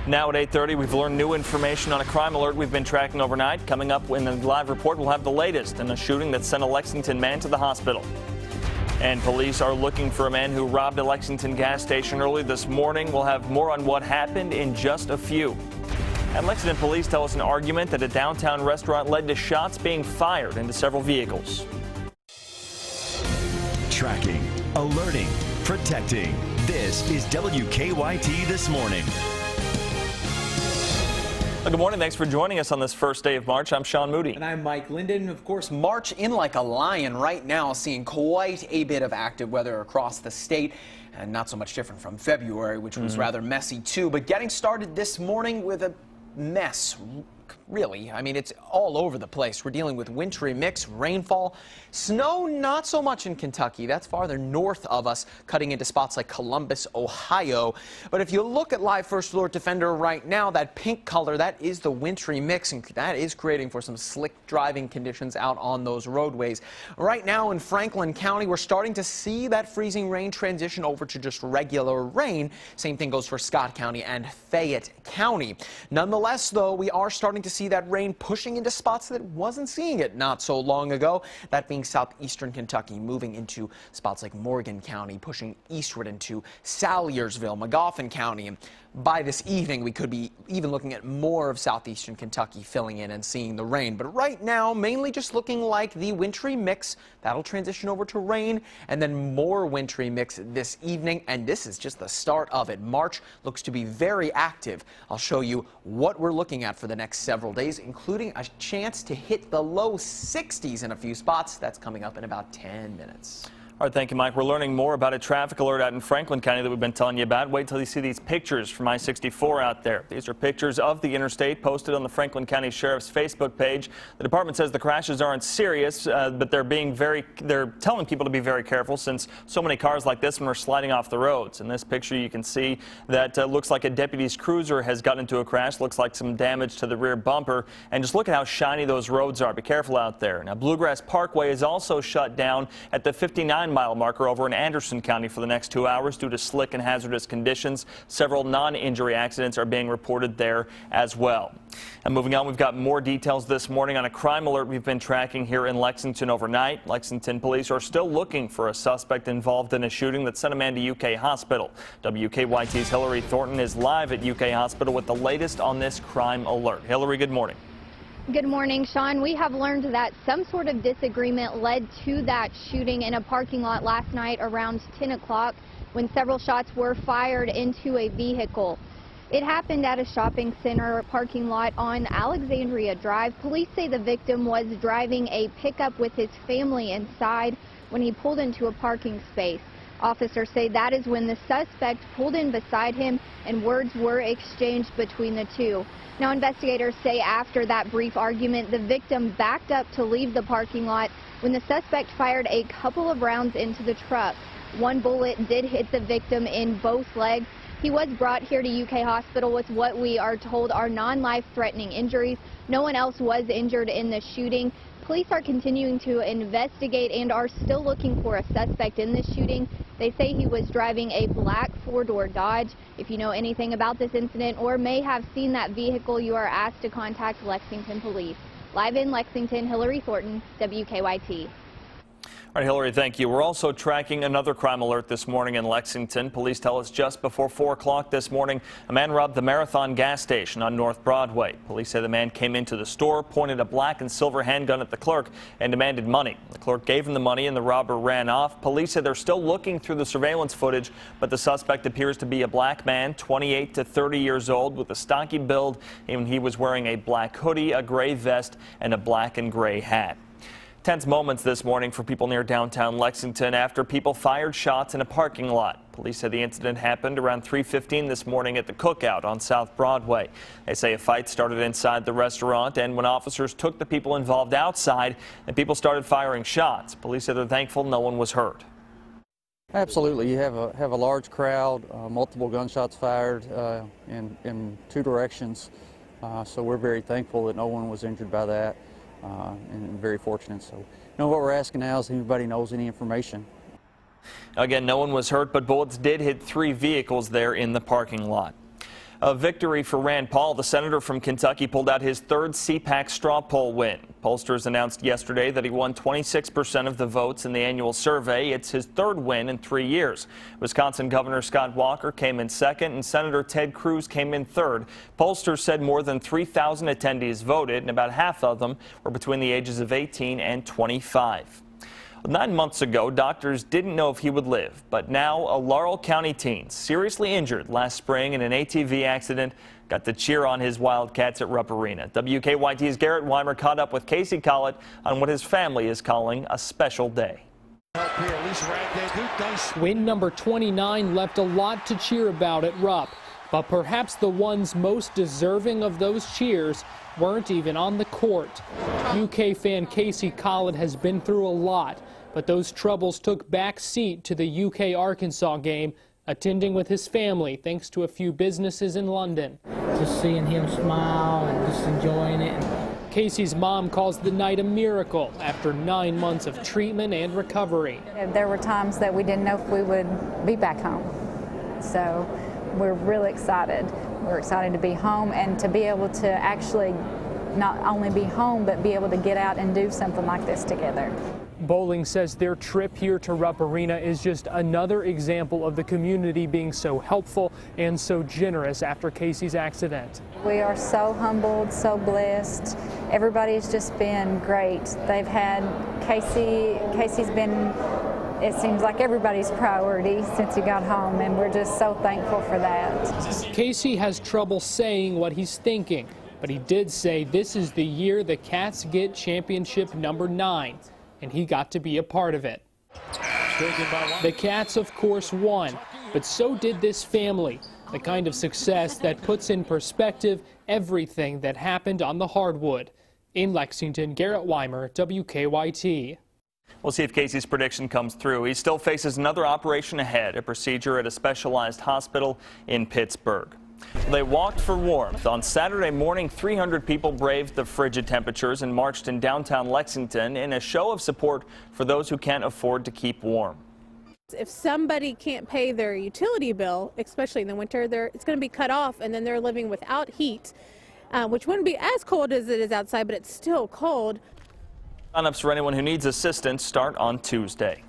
Now at 8:30, we've learned new information on a crime alert we've been tracking overnight. Coming up in the live report, we'll have the latest in a shooting that sent a Lexington man to the hospital. And police are looking for a man who robbed a Lexington gas station early this morning. We'll have more on what happened in just a few. And Lexington police tell us an argument at a downtown restaurant led to shots being fired into several vehicles. Tracking, alerting, protecting. This is WKYT This Morning. Well, good morning. Thanks for joining us on this first day of March. I'm Sean Moody. And I'm Mike Linden. Of course, March in like a lion right now, seeing quite a bit of active weather across the state. And not so much different from February, which was rather messy too. But getting started this morning with a mess. Really, I mean, it's all over the place. We're dealing with wintry mix, rainfall, snow, not so much in Kentucky. That's farther north of us, cutting into spots like Columbus, Ohio. But if you look at Live First Alert Defender right now, that pink color, that is the wintry mix, and that is creating for some slick driving conditions out on those roadways. Right now in Franklin County, we're starting to see that freezing rain transition over to just regular rain. Same thing goes for Scott County and Fayette County. Nonetheless, though, we are starting to see that rain pushing into spots that wasn't seeing it not so long ago. That being southeastern Kentucky, moving into spots like Morgan County, pushing eastward into Salyersville, Magoffin County. And by this evening, we could be even looking at more of southeastern Kentucky filling in and seeing the rain. But right now, mainly just looking like the wintry mix. That'll transition over to rain, and then more wintry mix this evening. And this is just the start of it. March looks to be very active. I'll show you what we're looking at for the next several days, including a chance to hit the low 60s in a few spots. That's coming up in about 10 minutes. All right, thank you, Mike. We're learning more about a traffic alert out in Franklin County that we've been telling you about. Wait till you see these pictures from I-64 out there. These are pictures of the interstate posted on the Franklin County Sheriff's Facebook page. The department says the crashes aren't serious, but they're telling people to be very careful since so many cars like this one are sliding off the roads. In this picture, you can see that looks like a deputy's cruiser has gotten into a crash. Looks like some damage to the rear bumper. And just look at how shiny those roads are. Be careful out there. Now, Bluegrass Parkway is also shut down at the 59-mile marker over in Anderson County for the next 2 hours due to slick and hazardous conditions. Several non-injury accidents are being reported there as well. And moving on, we've got more details this morning on a crime alert we've been tracking here in Lexington overnight. Lexington police are still looking for a suspect involved in a shooting that sent a man to UK Hospital. WKYT's Hillary Thornton is live at UK Hospital with the latest on this crime alert. Hillary, good morning. Good morning, Sean. We have learned that some sort of disagreement led to that shooting in a parking lot last night around 10 o'clock when several shots were fired into a vehicle. It happened at a shopping center parking lot on Alexandria Drive. Police say the victim was driving a pickup with his family inside when he pulled into a parking space. Officers say that is when the suspect pulled in beside him and words were exchanged between the two. Now, investigators say after that brief argument, the victim backed up to leave the parking lot when the suspect fired a couple of rounds into the truck. One bullet did hit the victim in both legs. He was brought here to UK Hospital with what we are told are non-life-threatening injuries. No one else was injured in the shooting. Police are continuing to investigate and are still looking for a suspect in this shooting. They say he was driving a black four-door Dodge. If you know anything about this incident or may have seen that vehicle, you are asked to contact Lexington Police. Live in Lexington, Hillary Thornton, WKYT. All right, Hillary, thank you. We're also tracking another crime alert this morning in Lexington. Police tell us just before 4 o'clock this morning, a man robbed the Marathon gas station on North Broadway. Police say the man came into the store, pointed a black and silver handgun at the clerk, and demanded money. The clerk gave him the money and the robber ran off. Police say they're still looking through the surveillance footage, but the suspect appears to be a black man, 28 to 30 years old, with a stocky build, and he was wearing a black hoodie, a gray vest, and a black and gray hat. Tense moments this morning for people near downtown Lexington after people fired shots in a parking lot. Police said the incident happened around 3:15 this morning at the Cookout on South Broadway. They say a fight started inside the restaurant, and when officers took the people involved outside, and people started firing shots. Police said they're thankful no one was hurt. Absolutely. You have a large crowd, multiple gunshots fired in two directions. So we're very thankful that no one was injured by that. And very fortunate. So, what we're asking now is if anybody knows any information. Again, no one was hurt, but bullets did hit 3 vehicles there in the parking lot. A victory for Rand Paul. The senator from Kentucky pulled out his third CPAC straw poll win. Pollsters announced yesterday that he won 26% of the votes in the annual survey. It's his third win in 3 years. Wisconsin Governor Scott Walker came in second, and Senator Ted Cruz came in third. Pollsters said more than 3,000 attendees voted, and about half of them were between the ages of 18 and 25. 9 months ago, doctors didn't know if he would live, but now a Laurel County teen seriously injured last spring in an ATV accident got to cheer on his Wildcats at Rupp Arena. WKYT's Garrett Weimer caught up with Casey Collett on what his family is calling a special day. Win number 29 left a lot to cheer about at Rupp, but perhaps the ones most deserving of those cheers weren't even on the court. UK fan Casey Collett has been through a lot, but those troubles took back seat to the UK-Arkansas game, attending with his family thanks to a few businesses in London. Just seeing him smile and just enjoying it. Casey's mom calls the night a miracle after 9 months of treatment and recovery. There were times that we didn't know if we would be back home. So we're really excited. We're excited to be home and to be able to actually not only be home, but be able to get out and do something like this together. Bowling says their trip here to Rupp Arena is just another example of the community being so helpful and so generous after Casey's accident. We are so humbled, so blessed. Everybody's just been great. They've had Casey's been, it seems like everybody's priority since he got home, and we're just so thankful for that. Casey has trouble saying what he's thinking, but he did say this is the year the Cats get championship number 9, and he got to be a part of it. The Cats, of course, won, but so did this family, the kind of success that puts in perspective everything that happened on the hardwood. In Lexington, Garrett Weimer, WKYT. We'll see if Casey's prediction comes through. He still faces another operation ahead, a procedure at a specialized hospital in Pittsburgh. They walked for warmth. On Saturday morning, 300 people braved the frigid temperatures and marched in downtown Lexington in a show of support for those who can't afford to keep warm. If somebody can't pay their utility bill, especially in the winter, it's going to be cut off, and then they're living without heat, which wouldn't be as cold as it is outside, but it's still cold. Sign-ups for anyone who needs assistance start on Tuesday.